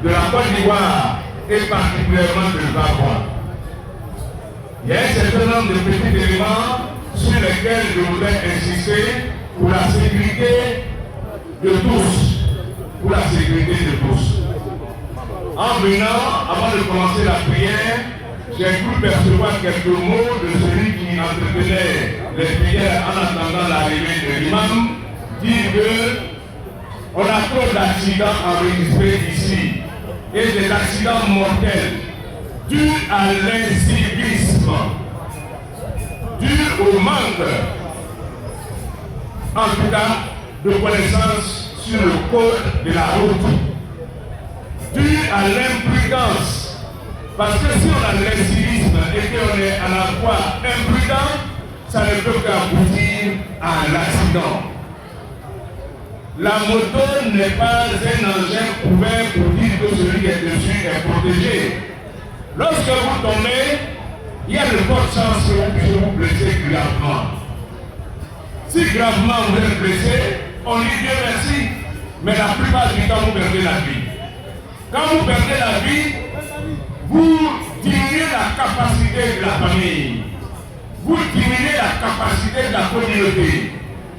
de la Côte d'Ivoire et particulièrement de Gabon. Il y a un certain nombre de petits éléments sur lesquels je voudrais insister pour la sécurité de tous. Pour la sécurité de tous. En venant, avant de commencer la prière, j'ai cru percevoir quelques mots de celui qui entretenait les prières en attendant l'arrivée de l'imam, dire que on a trop d'accidents enregistrés ici et des accidents mortels dus à l'incivisme, dus au manque, en tout cas, de connaissances sur le code de la route, dû à l'imprudence. Parce que si on a l'incivisme et qu'on est à la fois imprudent, ça ne peut qu'aboutir à l'accident. La moto n'est pas un engin ouvert pour dire que celui qui est dessus est protégé. Lorsque vous tombez, il y a de fortes chances que vous puissiez vous blesser gravement. Si gravement vous êtes blessé, on dit Dieu merci, mais la plupart du temps vous perdez la vie. Quand vous perdez la vie, vous diminuez la capacité de la famille, vous diminuez la capacité de la communauté,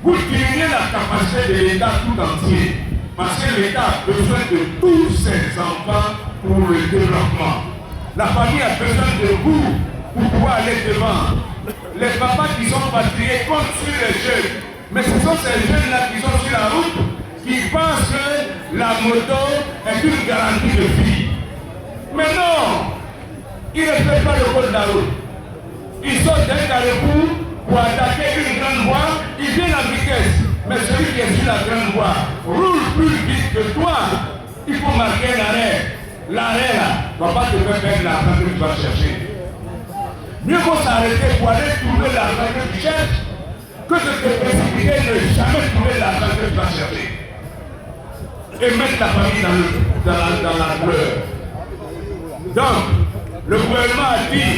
vous diminuez la capacité de l'État tout entier, parce que l'État a besoin de tous ses enfants pour le développement. La famille a besoin de vous pour pouvoir aller devant. Les papas qui sont patriés comptent sur les jeunes, mais ce sont ces jeunes-là qui sont sur la route qui pensent que la moto est une garantie de vie. Mais non, ils ne respectent pas le code de la route. Ils sautent d'un carrefour pour attaquer une grande voie, ils viennent en vitesse. Mais celui qui est sur la grande voie roule plus vite que toi. Il faut marquer l'arrêt. L'arrêt là ne va pas te faire perdre l'argent que tu vas chercher. Mieux vaut s'arrêter pour aller trouver l'argent que tu cherches que de te précipiter et ne jamais trouver l'argent que tu vas chercher. Et mettre ta famille dans la douleur. Donc, le gouvernement a dit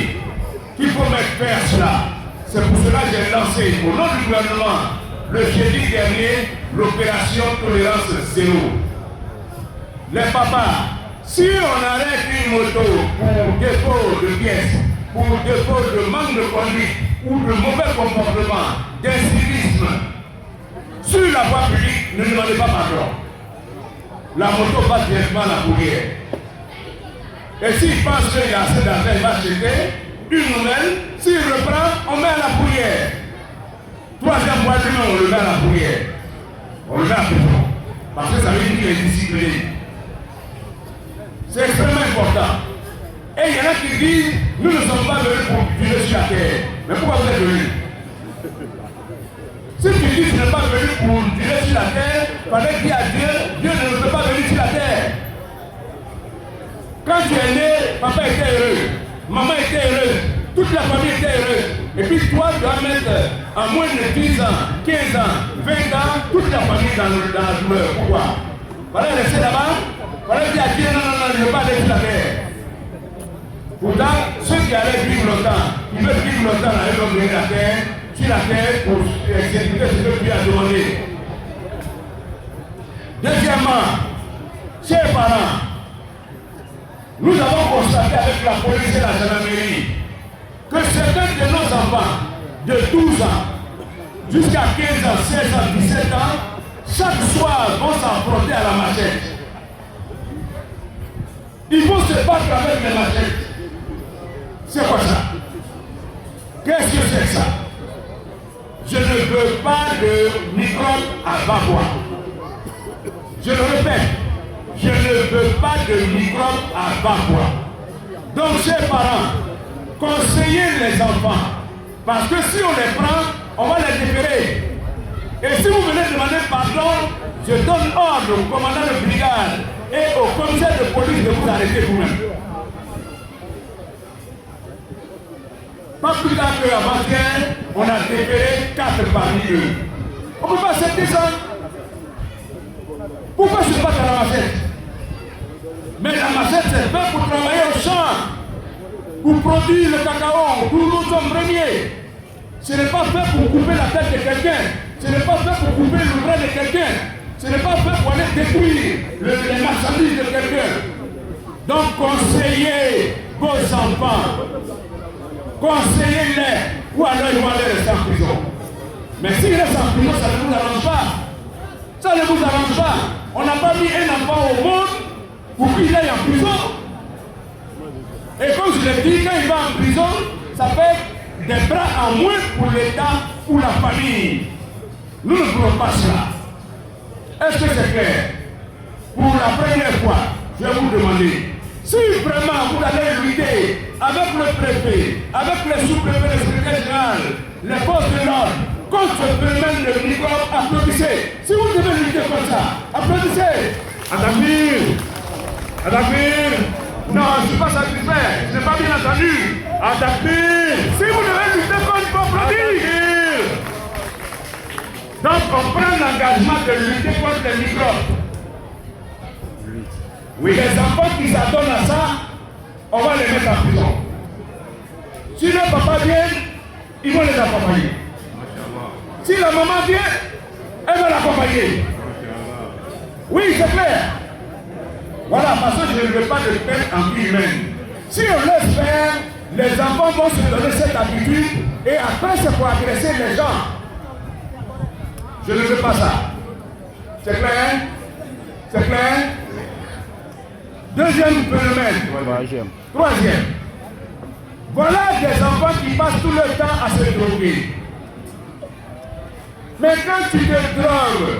qu'il faut mettre fin à cela. C'est pour cela que j'ai lancé, au nom du gouvernement, le jeudi dernier, l'opération tolérance zéro. Les papas, si on arrête une moto pour défaut de pièces, pour défaut de manque de conduite ou de mauvais comportement, d'incivisme, sur la voie publique, ne demandez pas pardon. La moto va directement à la fourrière. Et s'il pense qu'il y a assez d'argent, il va acheter une nouvelle. S'il reprend, on met à la fourrière. Troisième fois, on le met à la fourrière. On le met à prison. Parce que ça veut dire qu'il est discipliné. C'est extrêmement important. Et il y en a qui disent, nous ne sommes pas venus pour vivre sur la terre. Mais pourquoi vous êtes venus? Si tu dis que tu n'es pas venu pour vivre sur la terre, fallait dire à Dieu, Dieu ne peut pas venir sur la terre. Quand tu es né, papa était heureux, maman était heureuse, toute la famille était heureuse. Et puis toi, tu dois mettre à moins de 10 ans, 15 ans, 20 ans, toute la famille dans la douleur. Pourquoi? Fallait rester là-bas, fallait dire à Dieu, non, je ne veux pas aller sur la terre. Pourtant, ceux qui allaient vivre longtemps, ils veulent vivre longtemps, ils vont venir sur la terre pour exécuter ce que Dieu a demandé. Deuxièmement, chers parents, nous avons constaté avec la police et la gendarmerie que certains de nos enfants de 12 ans jusqu'à 15 ans, 16 ans, 17 ans, chaque soir vont s'affronter à la machette. Ils vont se battre avec les machettes. C'est quoi ça? Qu'est-ce que c'est que ça? Je ne veux pas de microbes à bas bois. Je le répète, je ne veux pas de microbes à bas bois. Donc, chers parents, conseillez les enfants. Parce que si on les prend, on va les déférer. Et si vous venez demander pardon, je donne ordre au commandant de brigade et au commissaire de police de vous arrêter vous-même. Pas plus tard qu'avant-hier, on a déféré 4 parmi eux. On ne peut pas accepter ça. Pourquoi se battre à la machette? Mais la machette, c'est fait pour travailler au champ, pour produire le cacao, pour nous sommes premiers. Ce n'est pas fait pour couper la tête de quelqu'un. Ce n'est pas fait pour couper le bras de quelqu'un. Ce n'est pas fait pour aller détruire les marchandises de quelqu'un. Donc conseillez vos enfants, conseillez-les, ou alors ils vont aller rester en prison. Mais s'ils restent en prison, ça ne vous arrange pas. Ça ne vous arrange pas. On n'a pas mis un enfant au monde pour qu'il aille en prison. Et comme je l'ai dit, quand il va en prison, ça fait des bras en moins pour l'État ou la famille. Nous ne voulons pas cela. Est-ce que c'est clair? Pour la première fois, je vais vous demander, si vraiment vous allez lutter avec le préfet, avec les sous-préfets, le secrétaire général, les forces de l'ordre, contre ce phénomène de microbe, applaudissez. Si vous devez lutter comme ça, applaudissez. Adamir, Adamir, non, je ne suis pas satisfait, je n'ai pas bien entendu. Adamir, si vous devez lutter contre, il faut applaudir. Donc on prend l'engagement de lutter contre les microbes. Oui, les enfants qui s'adonnent à ça, on va les mettre en prison. Si le papa vient, ils vont les accompagner. Si la maman vient, elle va l'accompagner. Oui, c'est clair. Voilà, parce que je ne veux pas de peine en vie humaine. Si on laisse faire, les enfants vont se donner cette habitude et après c'est pour agresser les gens. Je ne veux pas ça. C'est clair? C'est clair? Deuxième phénomène. Troisième. Voilà des enfants qui passent tout le temps à se droguer. Mais quand tu te drogues,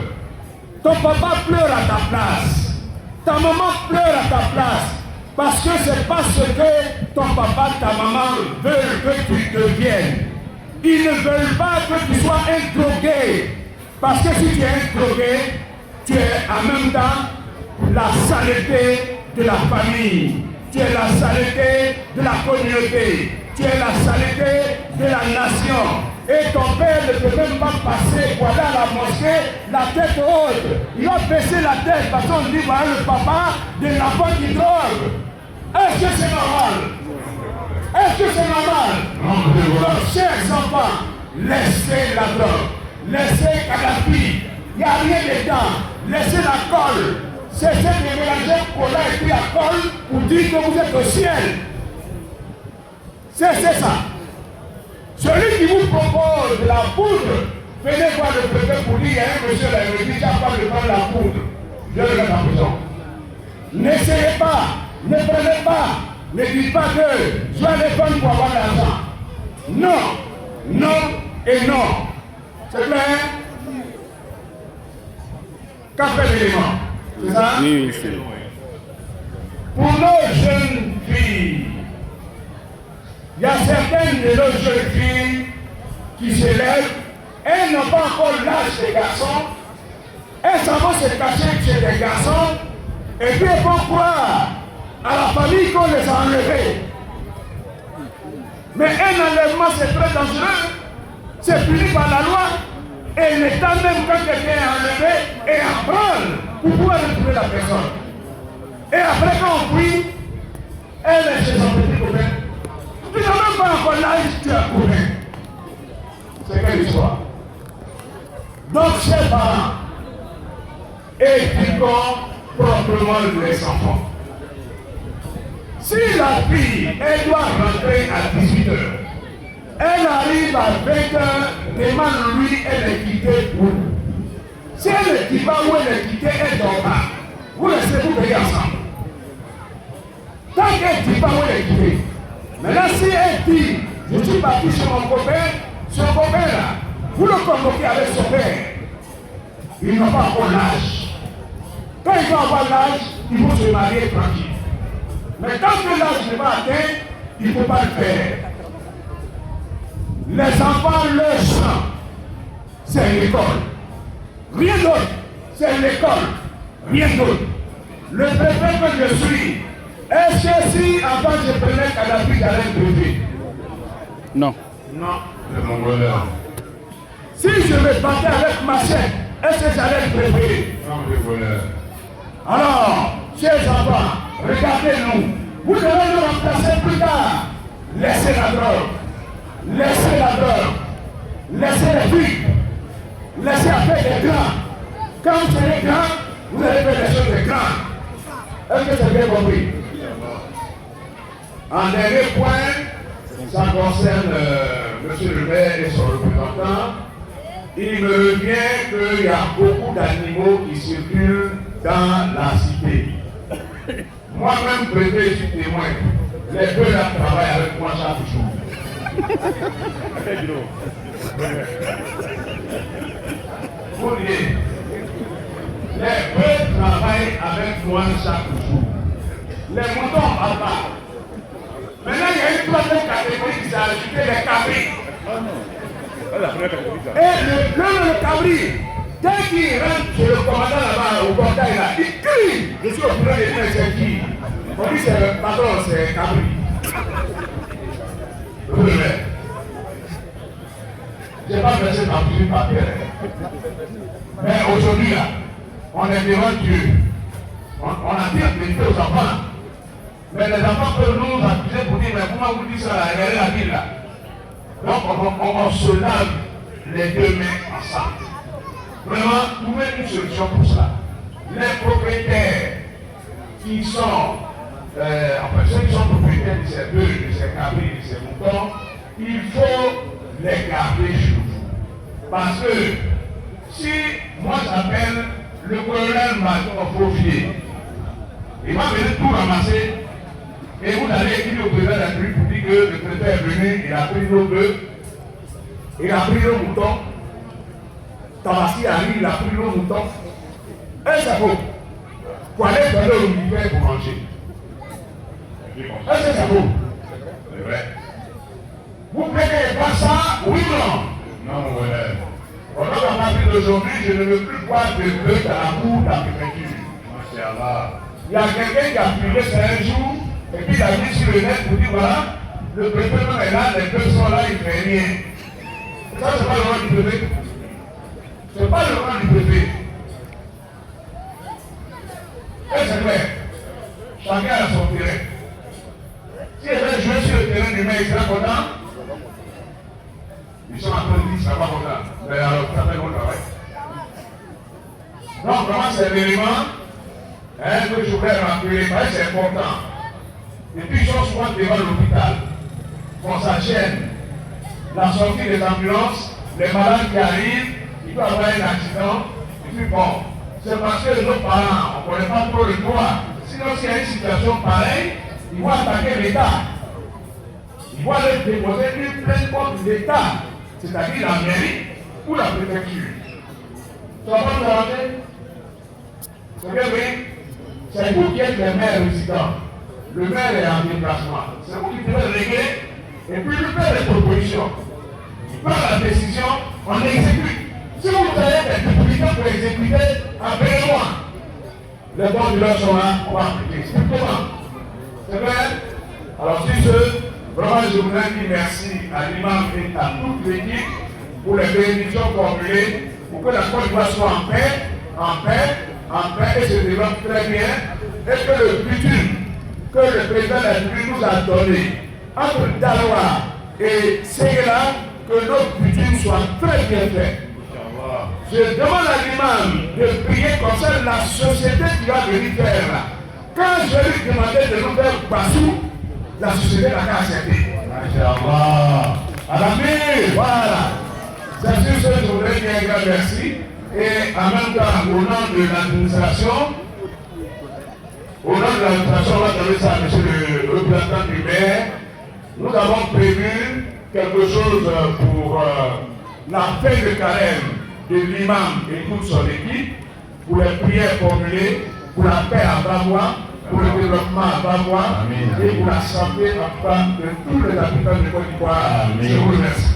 ton papa pleure à ta place. Ta maman pleure à ta place. Parce que c'est pas ce que ton papa, ta maman veulent que tu deviennes. Ils ne veulent pas que tu sois un drogué. Parce que si tu es un drogué, tu es en même temps la saleté de la famille. Tu es la saleté de la communauté. Tu es la saleté de la nation. Et ton père ne peut même pas passer pour aller à la mosquée, la tête haute. Il va baisser la tête parce qu'on dit voilà le papa de l'enfant qui drogue. Est-ce que c'est normal? Est-ce que c'est normal? Donc, chers enfants, laissez la drogue. Laissez Kadhafi. Il n'y a rien dedans. Laissez la colle. Cessez de mélanger cola et puis la colle pour dire que vous êtes au ciel. Cessez ça. Celui qui vous propose de la poudre, venez voir le préfet pour dire, il y a un monsieur là, il me dit, capable de prendre la poudre. Je le mets en prison. N'essayez pas, ne prenez pas, ne dites pas que je vais aller prendre pour avoir l'argent. Non, non et non. C'est clair? Quatrième élément. C'est ça? Oui, c'est. Pour nos jeunes filles, il y a certaines de nos jeunes filles qui s'élèvent, elles n'ont pas encore l'âge des garçons, elles s'en vont se cacher chez des garçons, et puis elles vont croire à la famille qu'on les a enlevés. Mais un enlèvement c'est très dangereux, c'est puni par la loi, et l'État même quand quelqu'un est enlevé et apprendre pour pouvoir retrouver la personne. Et après quand on prie, elle est chez son petit copain. Tu n'as même pas encore l'âge, tu as couru. C'est quelle histoire? Donc, chers parents, éduquons proprement les enfants. Si la fille, elle doit rentrer à 18h, elle arrive à 20h, demande-lui, elle est quittée où? Si elle ne dit pas où elle est quittée, elle dort pas. Vous laissez vous payer ensemble. Tant qu'elle ne dit pas où elle est quittée. Maintenant, si elle dit, je suis parti chez mon copain là, vous le convoquez avec son père. Il n'a pas encore l'âge. Quand il va avoir l'âge, il faut se marier tranquille. Mais tant que l'âge n'est pas atteint, il ne faut pas le faire. Les enfants, leur sang, c'est l'école. Rien d'autre, c'est l'école. Rien d'autre. Le préfet que je suis, est-ce que si avant je prenais Kadhafi, j'allais le préfet? Non. Non. C'est mon bonheur. Si je me battais avec ma chaîne, est-ce que j'allais le préférer? Non, mon bonheur. Alors, chers enfants, regardez-nous. Vous devez nous remplacer plus tard. Laissez la drogue. Laissez la drogue. Laissez les filles. Laissez faire des grands. Quand vous serez grands, vous allez faire des choses de grands. Est-ce que c'est bien compris? En dernier point, ça concerne monsieur le maire et son représentant. Il me revient qu'il y a beaucoup d'animaux qui circulent dans la cité. Moi-même, préfet, je suis témoin. Les deux là travaillent avec moi chaque jour. Vous voyez, les deux travaillent avec moi chaque jour. Les moutons à part. Maintenant, il y a une troisième catégorie qui s'est ajoutée, les cabris. Et le cabri, dès qu'il rentre chez le commandant là-bas, au portail là, il crie. Je suis au courant de dire c'est qui. On dit c'est le patron, c'est cabri. Je n'ai pas versé ma pluie par terre. Mais aujourd'hui là, on est devant Dieu. On attire les feux aux enfants. Mais les enfants peuvent nous accuser pour dire, mais comment vous dites ça, regardez la ville là. Donc on se lave les deux mains ensemble. Vraiment, trouver une solution pour ça. Les propriétaires qui sont, enfin ceux qui sont propriétaires de ces bœufs, de ces cabris, de ces moutons, il faut les garder chez vous. Parce que si moi j'appelle le colonel-major Fauvier, il va venir tout ramasser. Et vous allez dire au président de la République pour dire que le préfet est venu, il a pris nos bœufs, il a pris nos moutons, Tabassi arrive, il a pris nos moutons. Et c'est faux. Pour aller dans le militaire pour manger. Est-ce que c'est faux? C'est vrai. Vous prenez pas ça, oui ou non? Non, ouais. Pendant qu'à partir d'aujourd'hui, je ne veux plus voir de bœufs dans la cour de la préfecture. Il y a quelqu'un qui a filmé ça un jour. Et puis il a mis sur le net pour dire voilà, le préfet est là, les deux sont là, il ne fait rien. Ça, c'est pas le rôle du préfet. C'est pas le rôle du préfet. Et c'est clair. Chacun a son terrain. Si elle veut jouer sur le terrain du maire, il sera content. Ils sont en train de dire qu'ils ne seront pas contents. Mais alors, ça fait bon travail. Donc, vraiment, c'est l'élément que je voulais rappeler, parce que c'est important. Et puis ils sont souvent devant l'hôpital. On s'enchaîne. La sortie des ambulances, les malades qui arrivent, il peut avoir un accident. Et puis bon, c'est parce que nos parents, on ne connaît pas trop le droit. Sinon, s'il y a une situation pareille, ils vont attaquer l'État. Ils vont aller déposer une plainte contre l'État, c'est-à-dire la mairie ou la préfecture. Ça va vous arranger? C'est bien, oui. C'est vous qui êtes les maires résidents. Le maire est en déplacement. C'est vous qui devez régler et puis lui faire des propositions. Il prend la décision, on exécute. Si vous avez des difficultés pour exécuter, appelez-moi. Les bons village sont là, on va appliquer. C'est comment? C'est vrai? Alors, sur ce, vraiment, je voudrais dire merci à l'imam et à toute l'équipe pour les bénédictions formulées, pour que la Côte d'Ivoire soit en paix, et se développe très bien, et que le futur que le président de la République nous a donné entre Daloa et Ségala, que notre budget soit très bien fait. Je demande à l'imam de prier comme ça la société qui va venir faire là. Quand je lui demandais de nous faire Bassou, la société n'a qu'à accepter. Voilà. C'est sûr que je voudrais dire un grand merci. Et en même temps, au nom de l'administration, on va donner ça à monsieur le représentant du maire. Nous avons prévu quelque chose pour la fin de carême de l'imam et toute son équipe, pour les prières formulées, pour la paix à Bamoua, pour le développement à Bamoua et pour la santé en tout cas de tous les habitants de Côte d'Ivoire. Je vous remercie.